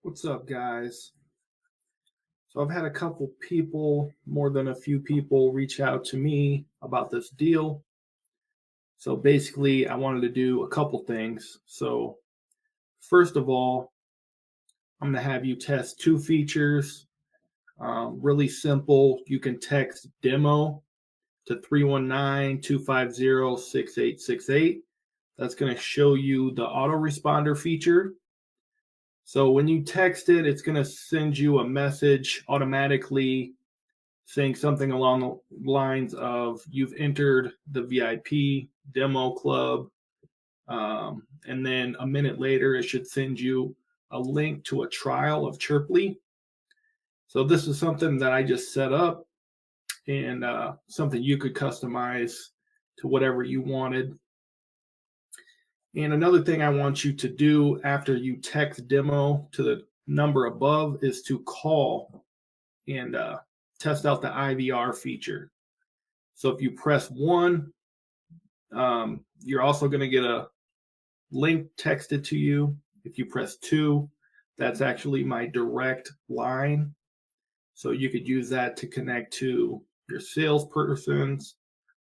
What's up, guys? So I've had a couple people, more than a few people, reach out to me about this deal. So basically, I wanted to do a couple things. So first of all, I'm going to have you test two features. Really simple. You can text demo to 319-250-6868. That's going to show you the autoresponder feature. So when you text it, it's going to send you a message automatically saying something along the lines of you've entered the VIP demo club. And then a minute later, it should send you a link to a trial of Chirply. So this is something that I just set up and something you could customize to whatever you wanted. And another thing I want you to do after you text demo to the number above is to call and test out the IVR feature. So if you press 1, you're also going to get a link texted to you. If you press 2, that's actually my direct line. So you could use that to connect to your salespersons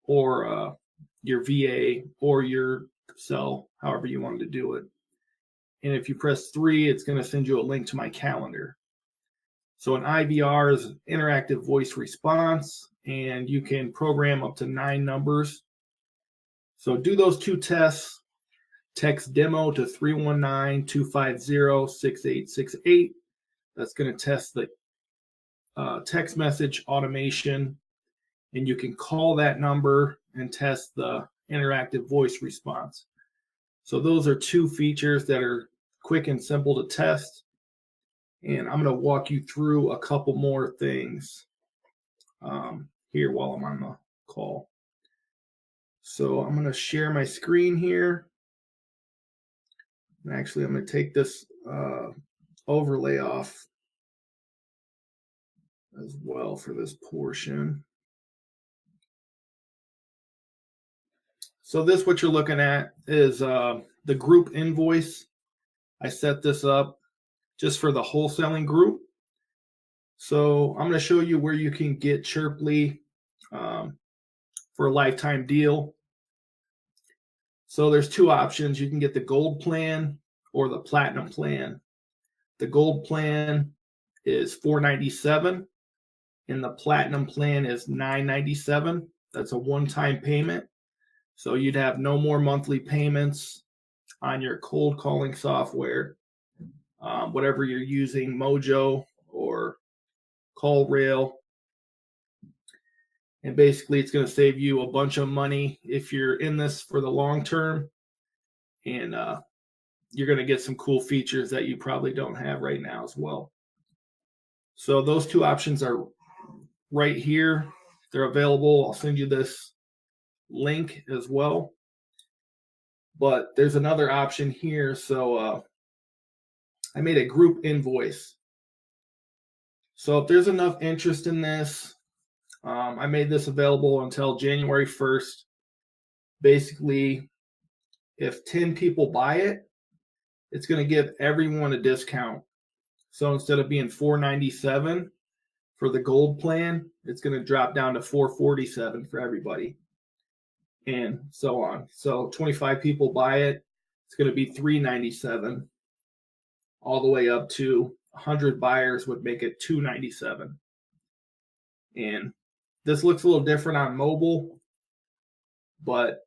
or your VA or your cell, however you wanted to do it. And if you press 3, it's going to send you a link to my calendar. So an IVR is interactive voice response, and you can program up to 9 numbers. So do those two tests. Text demo to 319-250-6868. That's going to test the text message automation, and you can call that number and test the interactive voice response. So those are two features that are quick and simple to test. And I'm going to walk you through a couple more things here while I'm on the call. So I'm going to share my screen here. And actually, I'm going to take this overlay off as well for this portion. So this, what you're looking at, is the group invoice. I set this up just for the wholesaling group. So I'm going to show you where you can get Chirply for a lifetime deal. So there's two options. You can get the gold plan or the platinum plan. The gold plan is $497 and the platinum plan is $997. That's a one-time payment. So you'd have no more monthly payments on your cold calling software, whatever you're using, Mojo or CallRail. And basically, it's going to save you a bunch of money if you're in this for the long term. And you're going to get some cool features that you probably don't have right now as well. So those two options are right here. They're available. I'll send you this link as well. But there's another option here. So I made a group invoice. So if there's enough interest in this, I made this available until January 1st. Basically, if 10 people buy it, it's going to give everyone a discount. So instead of being $497 for the gold plan, it's going to drop down to $447 for everybody, and so on. So 25 people buy it, it's going to be $397, all the way up to 100 buyers would make it $297. And this looks a little different on mobile, but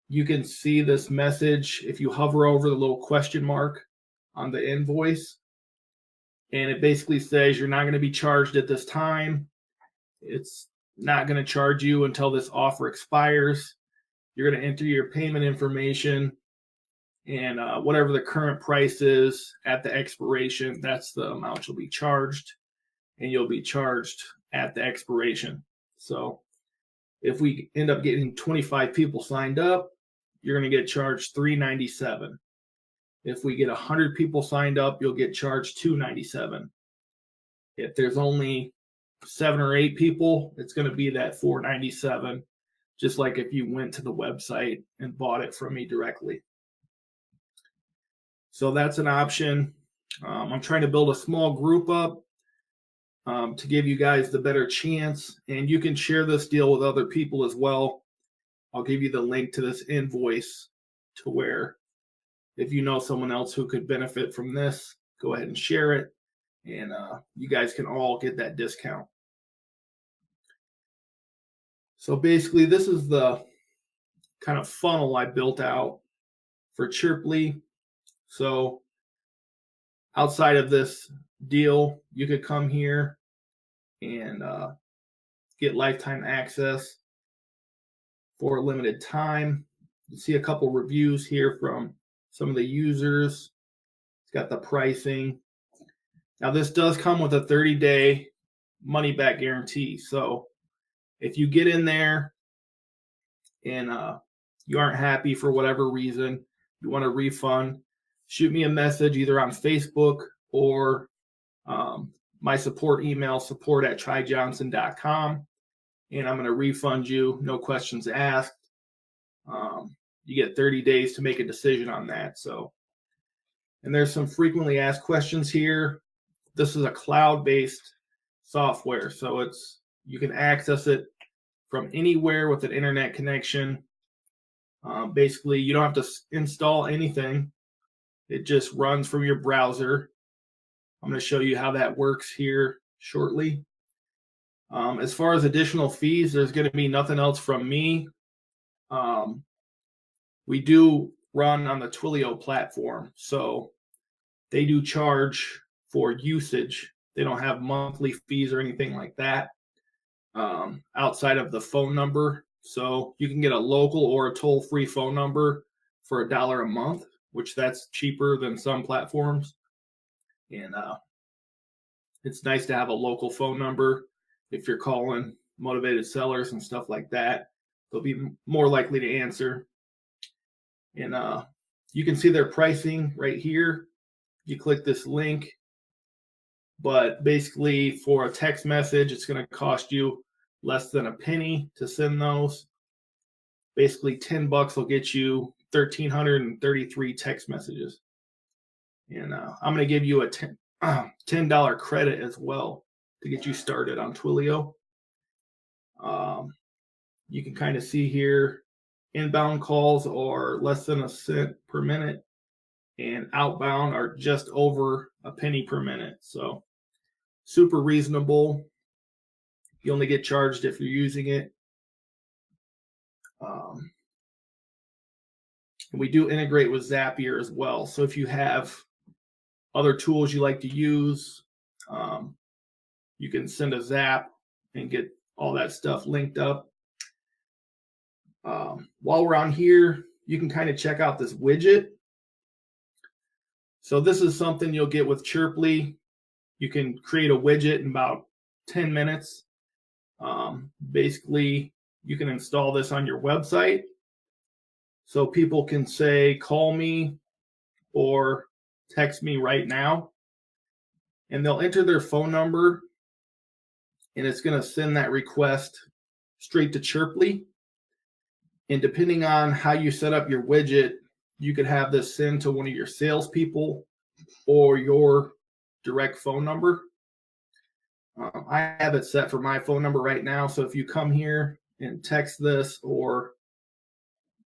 you can see this message if you hover over the little question mark on the invoice. And it basically says you're not going to be charged at this time. It's not going to charge you until this offer expires. You're going to enter your payment information, and whatever the current price is at the expiration, that's the amount you'll be charged, and you'll be charged at the expiration. So if we end up getting 25 people signed up, you're going to get charged $397. If we get 100 people signed up, you'll get charged $297. If there's only 7 or 8 people, it's going to be that $497, just like if you went to the website and bought it from me directly. So that's an option. I'm trying to build a small group up to give you guys the better chance, and you can share this deal with other people as well. I'll give you the link to this invoice to where if you know someone else who could benefit from this, go ahead and share it, and you guys can all get that discount. So basically, this is the kind of funnel I built out for Chirply. So outside of this deal, you could come here and get lifetime access for a limited time. You see a couple reviews here from some of the users. It's got the pricing. Now this does come with a 30-day money back guarantee. So if you get in there and you aren't happy for whatever reason, you want a refund, shoot me a message either on Facebook or my support email, support@tryjohnson.com, and I'm going to refund you, no questions asked. You get 30 days to make a decision on that. So, and there's some frequently asked questions here. This is a cloud-based software, so you can access it from anywhere with an internet connection. Basically, you don't have to install anything. It just runs from your browser. I'm going to show you how that works here shortly. As far as additional fees, there's going to be nothing else from me. We do run on the Twilio platform, so they do charge for usage. They don't have monthly fees or anything like that outside of the phone number. So you can get a local or a toll-free phone number for $1 a month, which that's cheaper than some platforms. And it's nice to have a local phone number if you're calling motivated sellers and stuff like that. They'll be more likely to answer. And you can see their pricing right here. You click this link. But basically, for a text message, it's going to cost you less than a penny to send those. Basically, $10 will get you 1,333 text messages. And I'm going to give you a $10 credit as well to get you started on Twilio. You can kind of see here, inbound calls are less than a cent per minute, and outbound are just over a penny per minute. So super reasonable. You only get charged if you're using it. And we do integrate with Zapier as well. So if you have other tools you like to use, you can send a zap and get all that stuff linked up. While we're on here, you can kind of check out this widget. So this is something you'll get with Chirply. You can create a widget in about 10 minutes. Basically, you can install this on your website. So people can say, call me or text me right now. And they'll enter their phone number, and it's going to send that request straight to Chirply. And depending on how you set up your widget, you could have this send to one of your salespeople or your direct phone number. I have it set for my phone number right now. So if you come here and text this or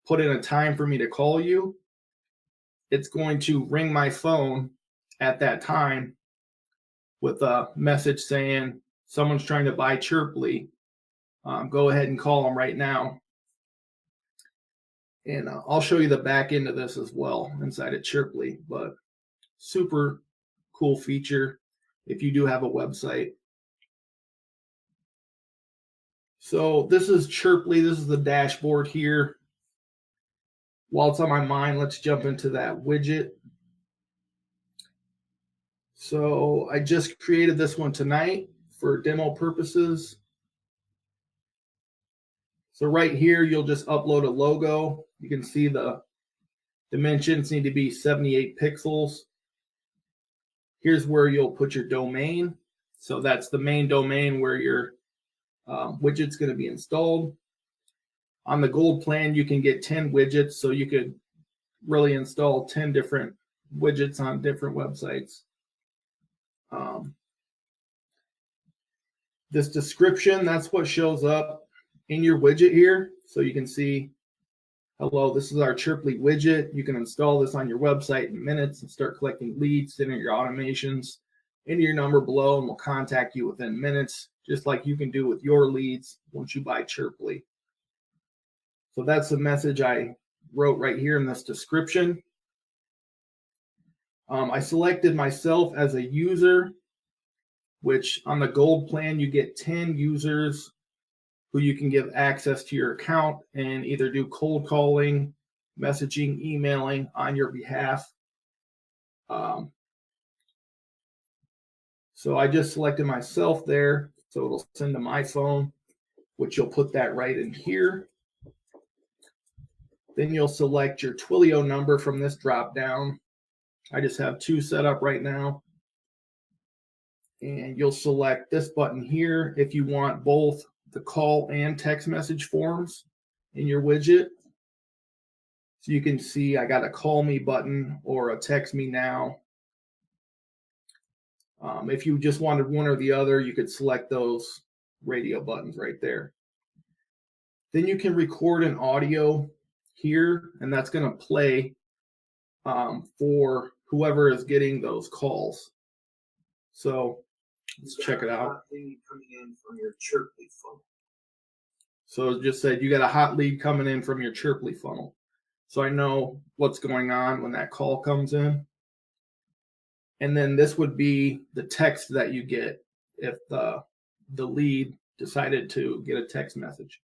put in a time for me to call you, it's going to ring my phone at that time with a message saying someone's trying to buy Chirply. Go ahead and call them right now. And I'll show you the back end of this as well inside of Chirply, but super cool feature if you do have a website. So this is Chirply. This is the dashboard here. While it's on my mind, let's jump into that widget. So I just created this one tonight for demo purposes. So right here, you'll just upload a logo. You can see the dimensions need to be 78 pixels. Here's where you'll put your domain. So that's the main domain where your widget's going to be installed. On the gold plan, you can get 10 widgets, so you could really install 10 different widgets on different websites. This description, that's what shows up in your widget here. So you can see, hello, this is our Chirply widget. You can install this on your website in minutes and start collecting leads, enter your automations into your number below, and we'll contact you within minutes, just like you can do with your leads once you buy Chirply. So that's the message I wrote right here in this description. I selected myself as a user, which on the gold plan, you get 10 users who you can give access to your account and either do cold calling, messaging, emailing on your behalf. So I just selected myself there. So it'll send to my phone, which you'll put that right in here. Then you'll select your Twilio number from this drop down. I just have 2 set up right now. And you'll select this button here if you want both the call and text message forms in your widget. So you can see I got a call me button or a text me now. If you just wanted one or the other, you could select those radio buttons right there. Then you can record an audio here, and that's going to play for whoever is getting those calls. So let's check it out. Coming in from your Chirply funnel. So it just said you got a hot lead coming in from your Chirply funnel. So I know what's going on when that call comes in. And then this would be the text that you get if the lead decided to get a text message.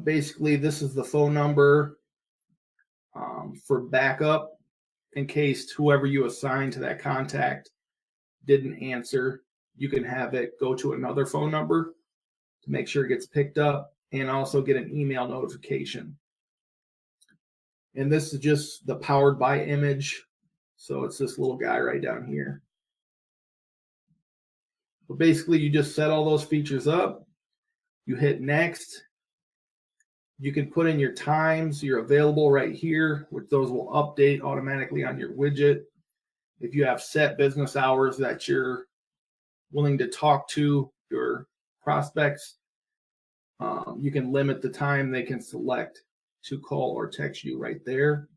Basically, this is the phone number for backup in case whoever you assign to that contact didn't answer. You can have it go to another phone number to make sure it gets picked up and also get an email notification. And this is just the powered by image. So it's this little guy right down here. But basically, you just set all those features up. You hit next. You can put in your times. You're available right here, which those will update automatically on your widget. If you have set business hours that you're willing to talk to your prospects, you can limit the time they can select to call or text you right there.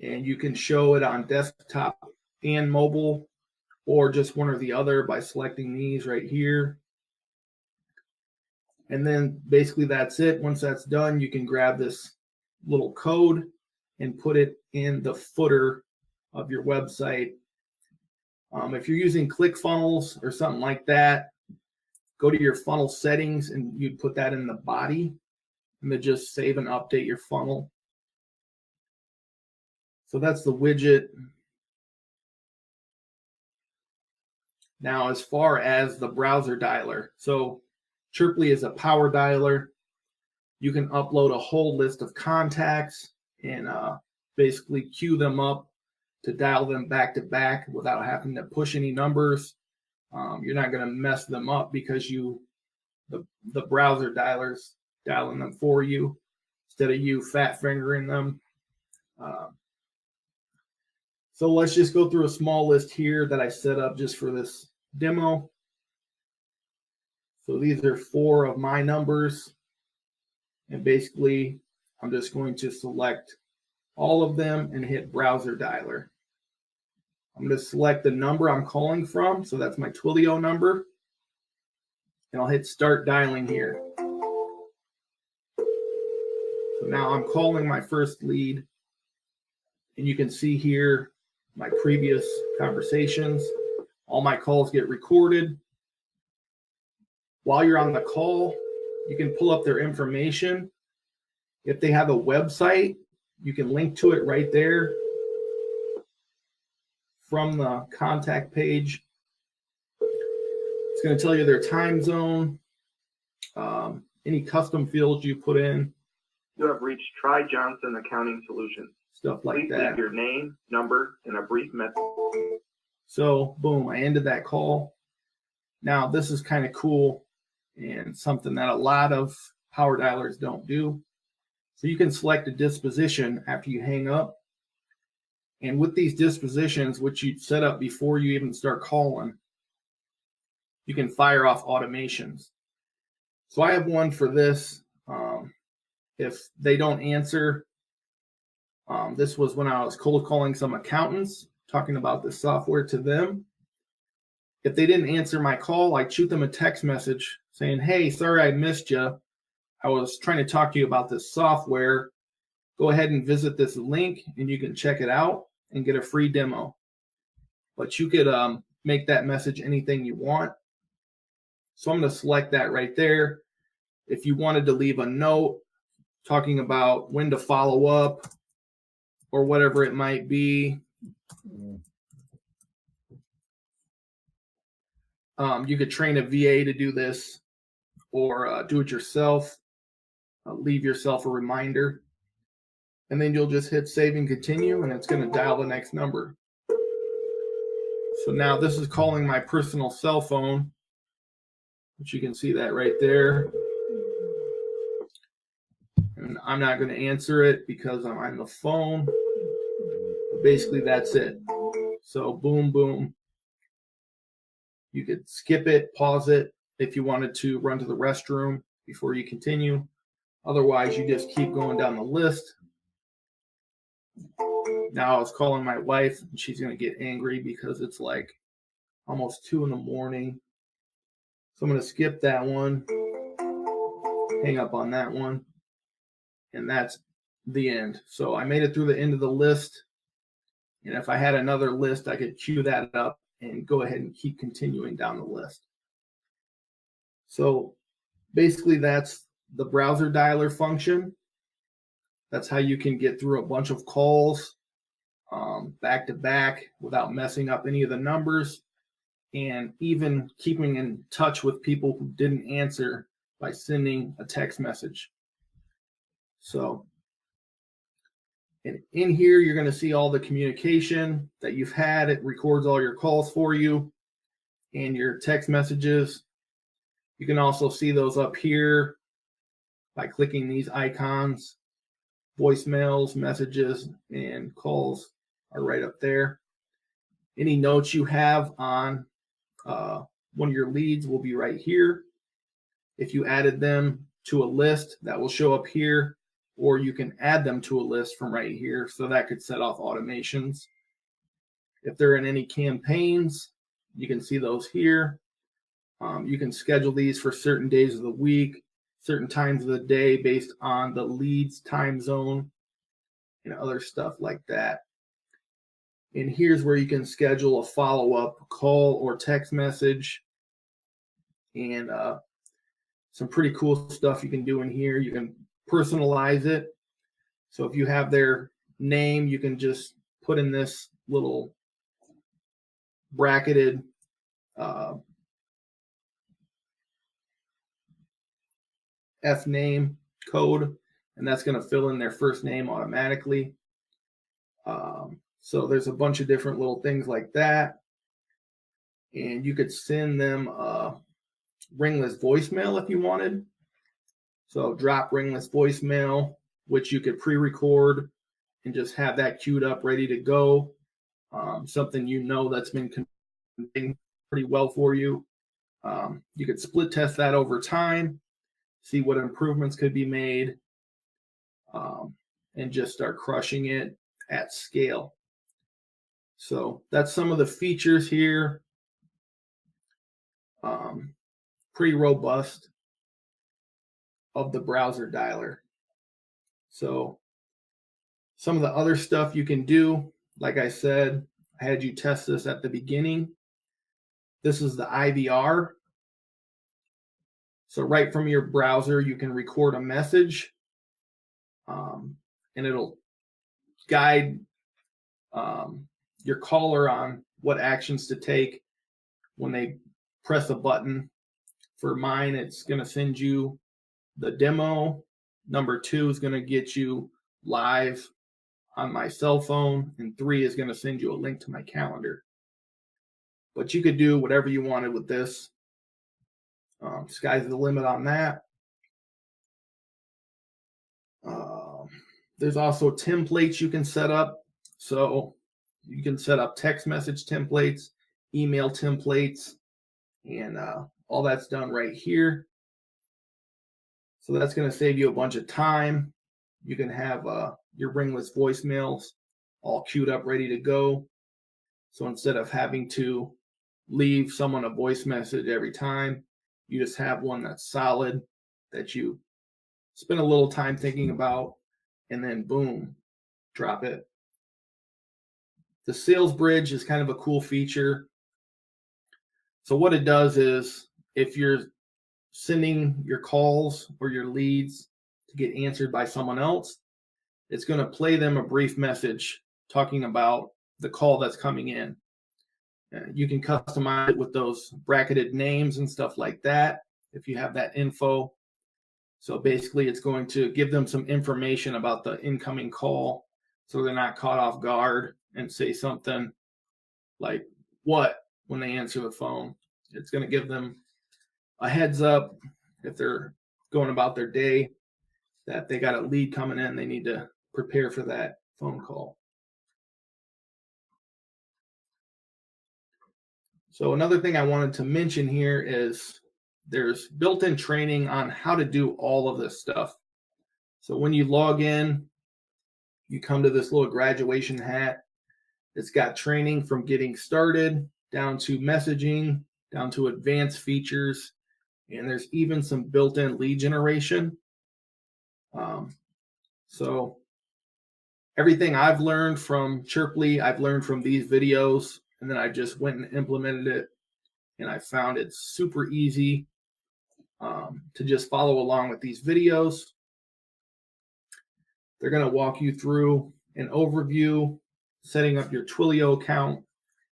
And you can show it on desktop and mobile, or just one or the other by selecting these right here. And then basically that's it. Once that's done, you can grab this little code and put it in the footer of your website. If you're using ClickFunnels or something like that, go to your funnel settings and you'd put that in the body and then just save and update your funnel. So that's the widget. Now, as far as the browser dialer, so Chirply is a power dialer. You can upload a whole list of contacts and basically queue them up to dial them back to back without having to push any numbers. You're not going to mess them up because the browser dialer's dialing them for you instead of you fat fingering them. So let's just go through a small list here that I set up just for this demo. So these are 4 of my numbers. And basically, I'm just going to select all of them and hit browser dialer. I'm going to select the number I'm calling from. So that's my Twilio number. And I'll hit start dialing here. So now I'm calling my first lead. And you can see here my previous conversations. All my calls get recorded. While you're on the call, you can pull up their information. If they have a website, you can link to it right there from the contact page. It's going to tell you their time zone, any custom fields you put in. You have reached Tri Johnson Accounting Solutions. Stuff like Please that. leave your name, number, and a brief message. So boom, I ended that call. Now this is kind of cool and something that a lot of power dialers don't do. So you can select a disposition after you hang up. And with these dispositions, which you set up before you even start calling, you can fire off automations. So I have one for this. If they don't answer, this was when I was cold calling some accountants, talking about this software to them. If they didn't answer my call, I'd shoot them a text message saying, hey, sorry I missed you. I was trying to talk to you about this software. Go ahead and visit this link and you can check it out and get a free demo. But you could make that message anything you want. So I'm going to select that right there. If you wanted to leave a note talking about when to follow up or whatever it might be, you could train a VA to do this or do it yourself. Leave yourself a reminder. And then you'll just hit save and continue, and it's going to dial the next number. So now this is calling my personal cell phone, which you can see that right there. And I'm not going to answer it because I'm on the phone. But basically, that's it. So boom, boom. You could skip it, pause it if you wanted to run to the restroom before you continue. Otherwise, you just keep going down the list. Now I was calling my wife, and she's going to get angry because it's like almost 2 in the morning. So I'm going to skip that one, hang up on that one, and that's the end. So I made it through the end of the list. And if I had another list, I could queue that up and go ahead and keep continuing down the list. So basically that's the browser dialer function. That's how you can get through a bunch of calls back to back without messing up any of the numbers, and even keeping in touch with people who didn't answer by sending a text message. So in here, you're going to see all the communication that you've had. It records all your calls for you and your text messages. You can also see those up here by clicking these icons. Voicemails, messages, and calls are right up there. Any notes you have on one of your leads will be right here. If you added them to a list, that will show up here, or you can add them to a list from right here, so that could set off automations. If they're in any campaigns, you can see those here. You can schedule these for certain days of the week, certain times of the day based on the lead's time zone, and other stuff like that. And here's where you can schedule a follow-up call or text message, and some pretty cool stuff you can do in here. You can personalize it. So if you have their name, you can just put in this little bracketed F name code, and that's going to fill in their first name automatically. So there's a bunch of different little things like that. And you could send them a ringless voicemail if you wanted. So drop ringless voicemail, which you could pre-record and just have that queued up, ready to go. Something you know that's been converting pretty well for you. You could split test that over time, see what improvements could be made, and just start crushing it at scale. So that's some of the features here. Pretty robust of the browser dialer. So some of the other stuff you can do, like I said, I had you test this at the beginning. This is the IVR. So right from your browser, you can record a message, and it'll guide your caller on what actions to take when they press a button. For mine, it's going to send you the demo. Number 2 is going to get you live on my cell phone, and 3 is going to send you a link to my calendar. But you could do whatever you wanted with this. Sky's the limit on that. There's also templates you can set up. So you can set up text message templates, email templates, and all that's done right here. So that's going to save you a bunch of time. You can have your ringless voicemails all queued up, ready to go. So instead of having to leave someone a voice message every time, you just have one that's solid, that you spend a little time thinking about, and then boom, drop it. The sales bridge is kind of a cool feature. So what it does is, if you're sending your calls or your leads to get answered by someone else, it's going to play them a brief message talking about the call that's coming in. You can customize it with those bracketed names and stuff like that if you have that info. So basically, it's going to give them some information about the incoming call so they're not caught off guard and say something like "what" when they answer the phone. It's going to give them a heads up if they're going about their day that they got a lead coming in, they need to prepare for that phone call. So another thing I wanted to mention here is there's built-in training on how to do all of this stuff. So when you log in, you come to this little graduation hat. It's got training from getting started down to messaging, down to advanced features, and there's even some built-in lead generation. So everything I've learned from Chirply, I've learned from these videos, and then I just went and implemented it, and I found it super easy to just follow along with these videos. They're going to walk you through an overview, setting up your Twilio account,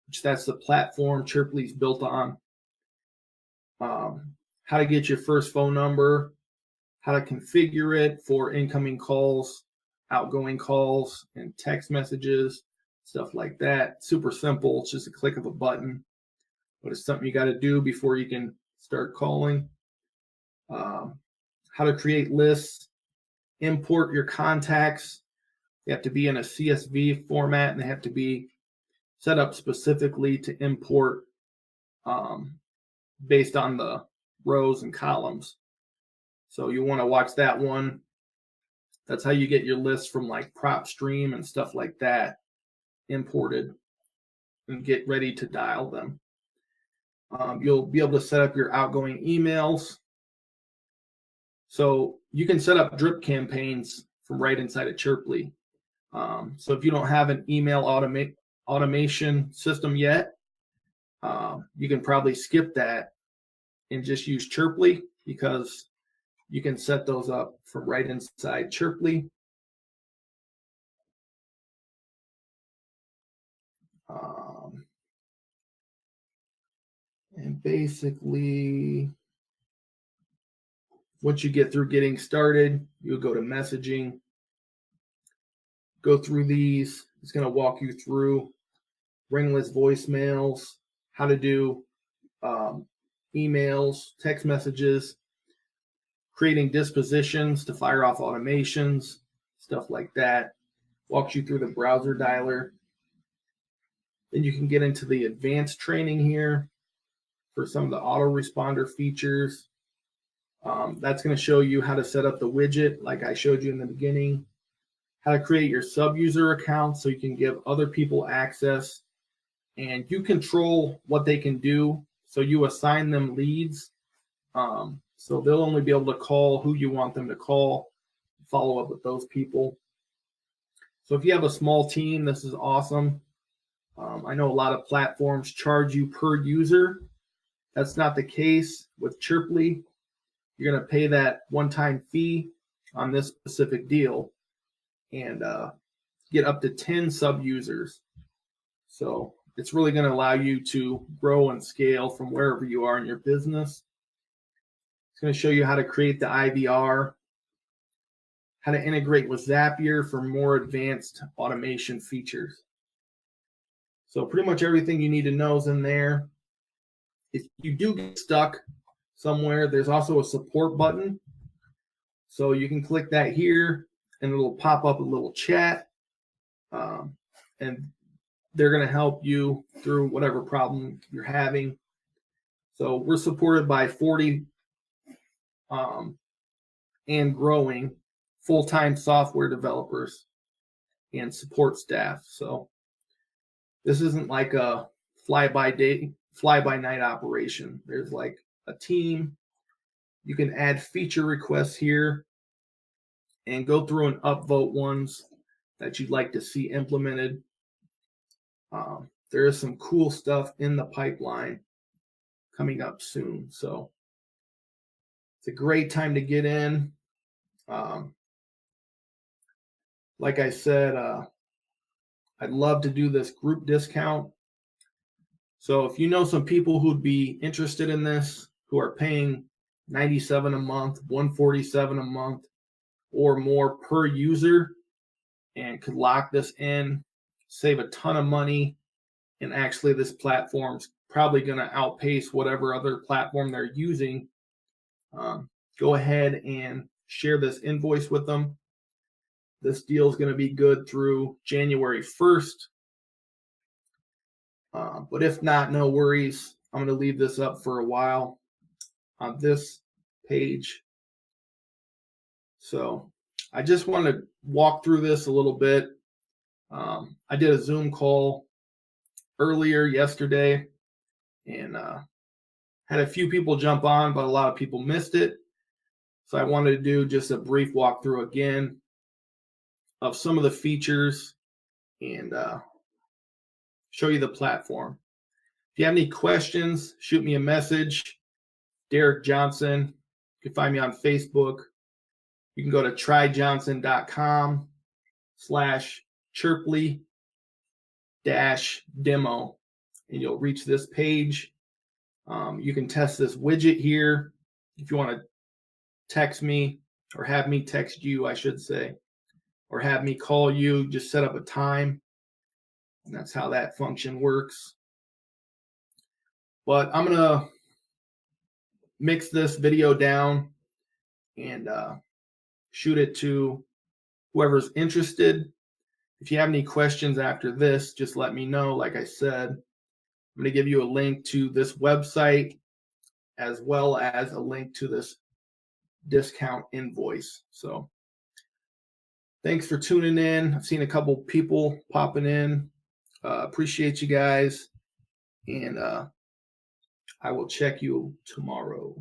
which that's the platform Chirply's built on. How to get your first phone number, how to configure it for incoming calls, outgoing calls, and text messages, stuff like that. Super simple. It's just a click of a button, but it's something you got to do before you can start calling. How to create lists, import your contacts. They have to be in a CSV format, and they have to be set up specifically to import based on the rows and columns. So you want to watch that one. That's how you get your lists from like PropStream and stuff like that imported and get ready to dial them. You'll be able to set up your outgoing emails. So you can set up drip campaigns from right inside of Chirply. So if you don't have an email automation system yet, you can probably skip that and just use Chirply, because you can set those up from right inside Chirply. And basically, once you get through getting started, you'll go to messaging, go through these. It's going to walk you through ringless voicemails, how to do emails, text messages, creating dispositions to fire off automations, stuff like that. Walks you through the browser dialer. Then you can get into the advanced training here for some of the autoresponder features. That's going to show you how to set up the widget like I showed you in the beginning, how to create your sub-user account so you can give other people access, and you control what they can do. So you assign them leads. So they'll only be able to call who you want them to call, follow up with those people. So if you have a small team, this is awesome. I know a lot of platforms charge you per user. That's not the case with Chirply. You're going to pay that one-time fee on this specific deal and get up to 10 sub-users. So it's really going to allow you to grow and scale from wherever you are in your business. It's going to show you how to create the IVR, how to integrate with Zapier for more advanced automation features. So pretty much everything you need to know is in there. If you do get stuck somewhere, there's also a support button. So you can click that here, and it'll pop up a little chat, and they're going to help you through whatever problem you're having. So we're supported by 40 and growing full-time software developers and support staff. So this isn't like a fly-by-day, fly-by-night operation. There's like a team. You can add feature requests here and go through and upvote ones that you'd like to see implemented. There is some cool stuff in the pipeline coming up soon. So it's a great time to get in. Like I said, I'd love to do this group discount. So if you know some people who'd be interested in this, who are paying $97 a month, $147 a month, or more per user, and could lock this in, save a ton of money, and actually this platform's probably going to outpace whatever other platform they're using, go ahead and share this invoice with them. This deal is going to be good through January 1st. But if not, no worries. I'm going to leave this up for a while on this page. So I just want to walk through this a little bit. I did a Zoom call earlier yesterday and had a few people jump on, but a lot of people missed it. So I wanted to do just a brief walkthrough again of some of the features and show you the platform. If you have any questions, shoot me a message. Derek Johnson. You can find me on Facebook. You can go to tryjohnson.com/chirply-demo and you'll reach this page. You can test this widget here if you want to text me or have me text you, I should say, or have me call you. Just set up a time, and that's how that function works. But I'm going to mix this video down and shoot it to whoever's interested. If you have any questions after this, just let me know. Like I said, I'm going to give you a link to this website as well as a link to this discount invoice. So thanks for tuning in. I've seen a couple people popping in. Appreciate you guys. And I will check you tomorrow.